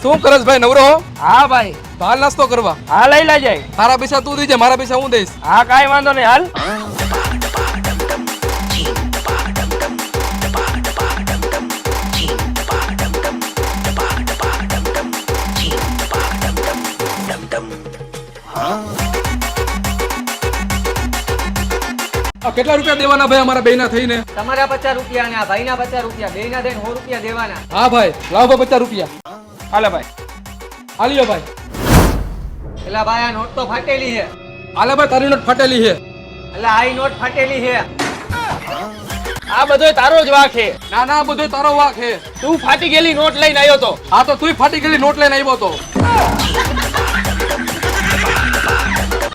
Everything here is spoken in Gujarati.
શું કરસ ભાઈ નવરો હો? હા ભાઈ. તો હાલ નાસ્તો કરવા. હા લઈ લેજે. તારા પૈસા તું દેજે, મારા પૈસા હું દઈશ. હા કાઈ વાંધો નહીં હાલ. કેટલા રૂપિયા દેવાના ભાઈ અમારા બેયના થઈને? તમારા 50 રૂપિયા અને આ ભાઈના 50 રૂપિયા બેયના થઈને 100 રૂપિયા દેવાના. હા ભાઈ લાવો ભાઈ 50 રૂપિયા. હાલે ભાઈ. હાલ્યો ભાઈ. એલા ભાઈ આ નોટ તો ફાટેલી છે. હાલે ભાઈ તારી નોટ ફાટેલી છે. એલા આ નોટ ફાટેલી છે. આ બધો તારો જ વાંક છે. ના ના બધો તારો વાંક છે. તું ફાટી ગયેલી નોટ લઈને આવ્યો તો. હા તો તુંય ફાટી ગયેલી નોટ લઈને આવ્યો તો.